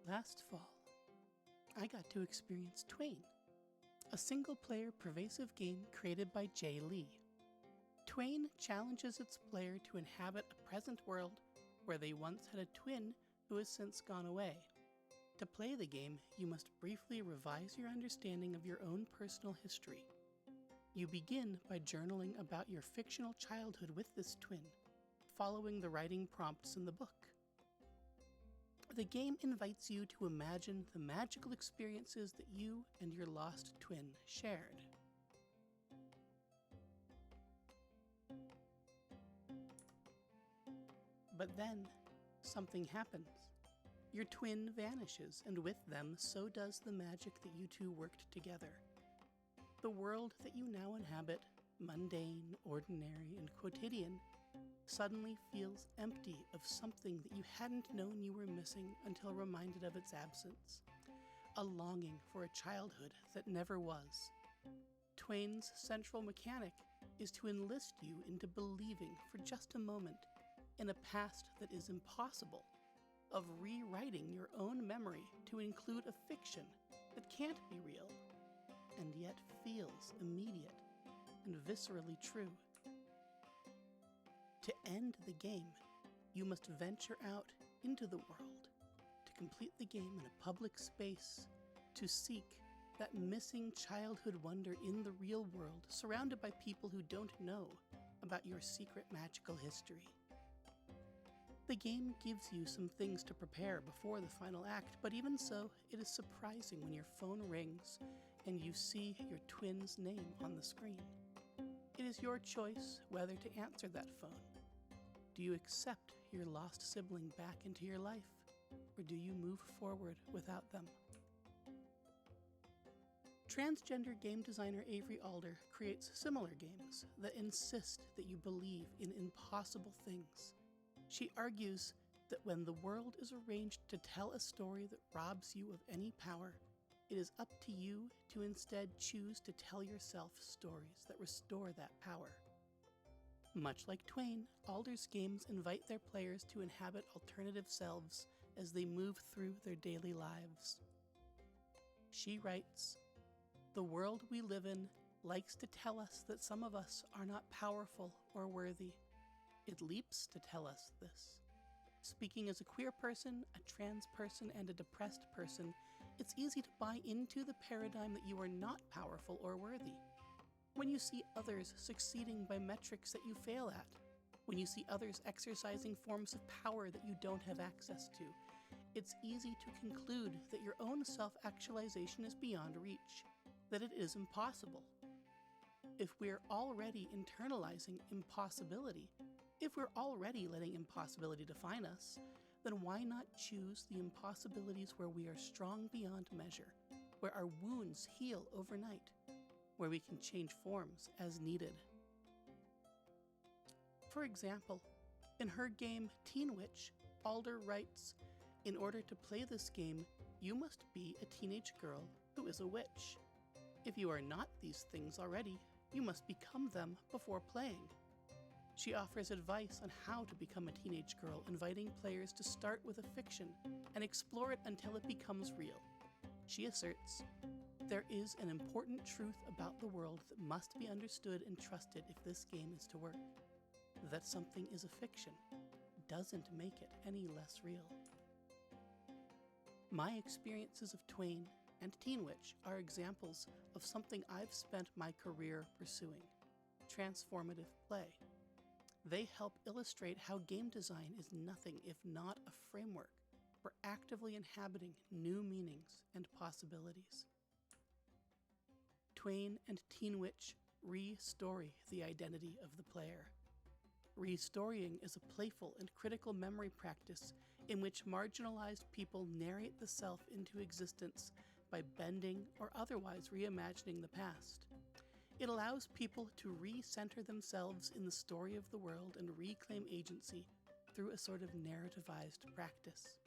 Last fall, I got to experience Twain, a single-player pervasive game created by Jay Lee. Twain challenges its player to inhabit a present world where they once had a twin who has since gone away. To play the game, you must briefly revise your understanding of your own personal history. You begin by journaling about your fictional childhood with this twin, following the writing prompts in the book. The game invites you to imagine the magical experiences that you and your lost twin shared. But then, something happens. Your twin vanishes, and with them, so does the magic that you two worked together. The world that you now inhabit, mundane, ordinary, and quotidian, suddenly feels empty of something that you hadn't known you were missing until reminded of its absence. A longing for a childhood that never was. Twain's central mechanic is to enlist you into believing for just a moment in a past that is impossible, of rewriting your own memory to include a fiction that can't be real, and yet feels immediate and viscerally true. To end the game, you must venture out into the world, to complete the game in a public space, to seek that missing childhood wonder in the real world, surrounded by people who don't know about your secret magical history. The game gives you some things to prepare before the final act, but even so, it is surprising when your phone rings and you see your twin's name on the screen. It is your choice whether to answer that phone. Do you accept your lost sibling back into your life, or do you move forward without them? Transgender game designer Avery Alder creates similar games that insist that you believe in impossible things. She argues that when the world is arranged to tell a story that robs you of any power, it is up to you to instead choose to tell yourself stories that restore that power. Much like Twain, Alder's games invite their players to inhabit alternative selves as they move through their daily lives. She writes, "The world we live in likes to tell us that some of us are not powerful or worthy. It leaps to tell us this. Speaking as a queer person, a trans person, and a depressed person, it's easy to buy into the paradigm that you are not powerful or worthy. When you see others succeeding by metrics that you fail at, when you see others exercising forms of power that you don't have access to, it's easy to conclude that your own self-actualization is beyond reach, that it is impossible. If we're already internalizing impossibility, if we're already letting impossibility define us, then why not choose the impossibilities where we are strong beyond measure, where our wounds heal overnight, where we can change forms as needed?" For example, in her game Teen Witch, Alder writes, "In order to play this game, you must be a teenage girl who is a witch. If you are not these things already, you must become them before playing." She offers advice on how to become a teenage girl, inviting players to start with a fiction and explore it until it becomes real. She asserts, "There is an important truth about the world that must be understood and trusted if this game is to work. That something is a fiction doesn't make it any less real." My experiences of Twain and Teen Witch are examples of something I've spent my career pursuing: transformative play. They help illustrate how game design is nothing if not a framework for actively inhabiting new meanings and possibilities. Twain and Teen Witch re-story the identity of the player. Restorying is a playful and critical memory practice in which marginalized people narrate the self into existence by bending or otherwise reimagining the past. It allows people to re-center themselves in the story of the world and reclaim agency through a sort of narrativized practice.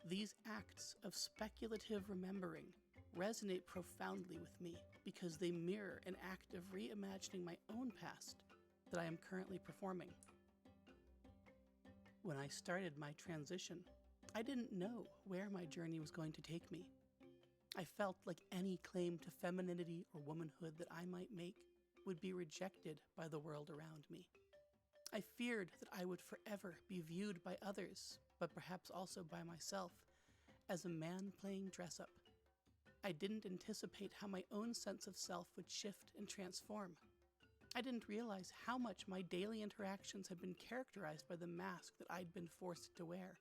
These acts of speculative remembering resonate profoundly with me because they mirror an act of reimagining my own past that I am currently performing. When I started my transition, I didn't know where my journey was going to take me. I felt like any claim to femininity or womanhood that I might make would be rejected by the world around me. I feared that I would forever be viewed by others, but perhaps also by myself, as a man playing dress-up. I didn't anticipate how my own sense of self would shift and transform. I didn't realize how much my daily interactions had been characterized by the mask that I'd been forced to wear,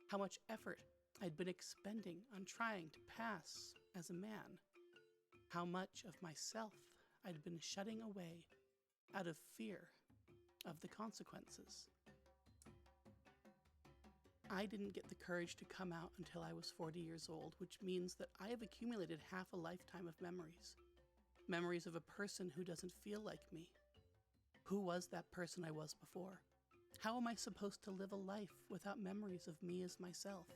how much effort I'd been expending on trying to pass as a man, how much of myself I'd been shutting away out of fear of the consequences. I didn't get the courage to come out until I was 40 years old, which means that I have accumulated half a lifetime of memories. Memories of a person who doesn't feel like me. Who was that person I was before? How am I supposed to live a life without memories of me as myself?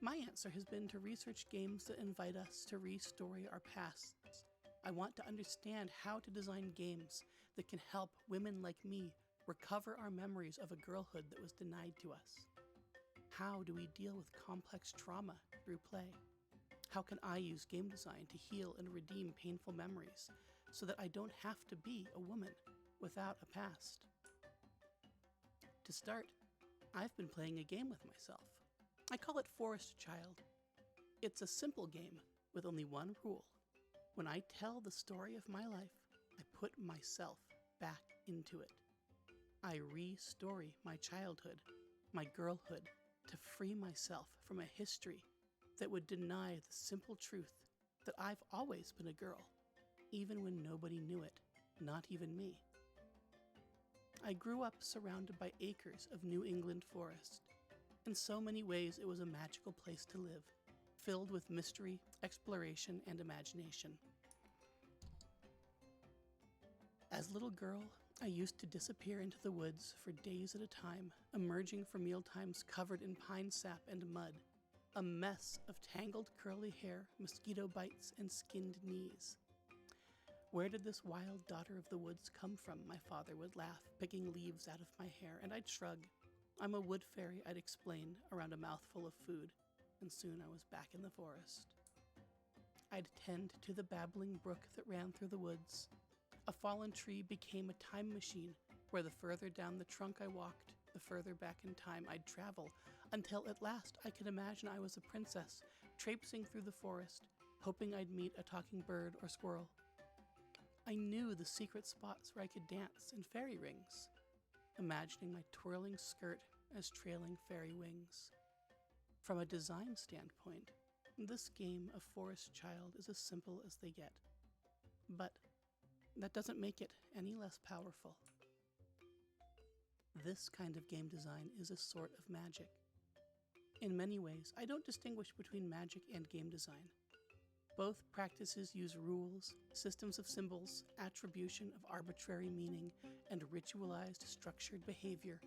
My answer has been to research games that invite us to restory our pasts. I want to understand how to design games that can help women like me recover our memories of a girlhood that was denied to us. How do we deal with complex trauma through play? How can I use game design to heal and redeem painful memories so that I don't have to be a woman without a past? To start, I've been playing a game with myself. I call it Forest Child. It's a simple game with only one rule. When I tell the story of my life, I put myself back into it. I re-story my childhood, my girlhood, to free myself from a history that would deny the simple truth that I've always been a girl, even when nobody knew it, not even me. I grew up surrounded by acres of New England forest. In so many ways, it was a magical place to live, filled with mystery, exploration, and imagination. As a little girl, I used to disappear into the woods for days at a time, emerging for mealtimes covered in pine sap and mud, a mess of tangled curly hair, mosquito bites, and skinned knees. Where did this wild daughter of the woods come from? My father would laugh, picking leaves out of my hair, and I'd shrug. I'm a wood fairy, I'd explain, around a mouthful of food, and soon I was back in the forest. I'd tend to the babbling brook that ran through the woods. A fallen tree became a time machine, where the further down the trunk I walked, the further back in time I'd travel, until at last I could imagine I was a princess, traipsing through the forest, hoping I'd meet a talking bird or squirrel. I knew the secret spots where I could dance in fairy rings, imagining my twirling skirt as trailing fairy wings. From a design standpoint, this game of Forest Child is as simple as they get. But that doesn't make it any less powerful. This kind of game design is a sort of magic. In many ways, I don't distinguish between magic and game design. Both practices use rules, systems of symbols, attribution of arbitrary meaning, and ritualized structured behavior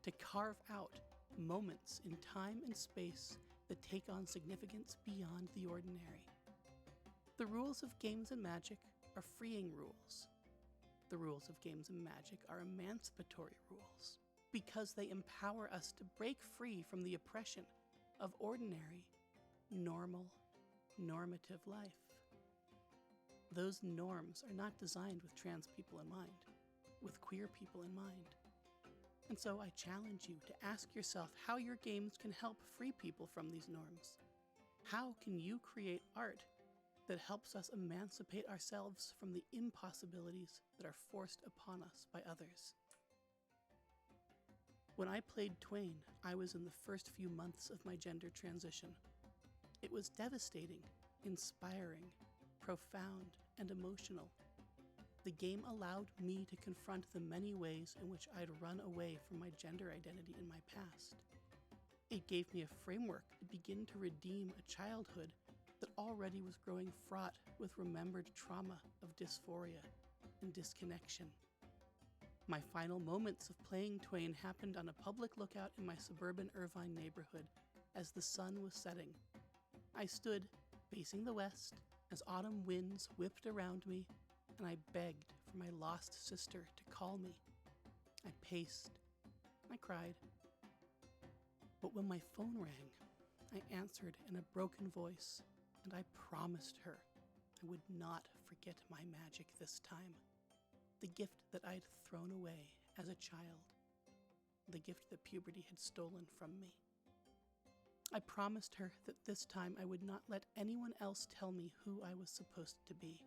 to carve out moments in time and space that take on significance beyond the ordinary. The rules of games and magic are freeing rules. The rules of games and magic are emancipatory rules because they empower us to break free from the oppression of ordinary, normal, normative life. Those norms are not designed with trans people in mind, with queer people in mind. And so I challenge you to ask yourself how your games can help free people from these norms. How can you create art that helps us emancipate ourselves from the impossibilities that are forced upon us by others? When I played Twain, I was in the first few months of my gender transition. It was devastating, inspiring, profound, and emotional. The game allowed me to confront the many ways in which I'd run away from my gender identity in my past. It gave me a framework to begin to redeem a childhood that already was growing fraught with remembered trauma of dysphoria and disconnection. My final moments of playing Twain happened on a public lookout in my suburban Irvine neighborhood as the sun was setting. I stood, facing the west, as autumn winds whipped around me, and I begged for my lost sister to call me. I paced. I cried. But when my phone rang, I answered in a broken voice, and I promised her I would not forget my magic this time. The gift that I'd thrown away as a child. The gift that puberty had stolen from me. I promised her that this time I would not let anyone else tell me who I was supposed to be.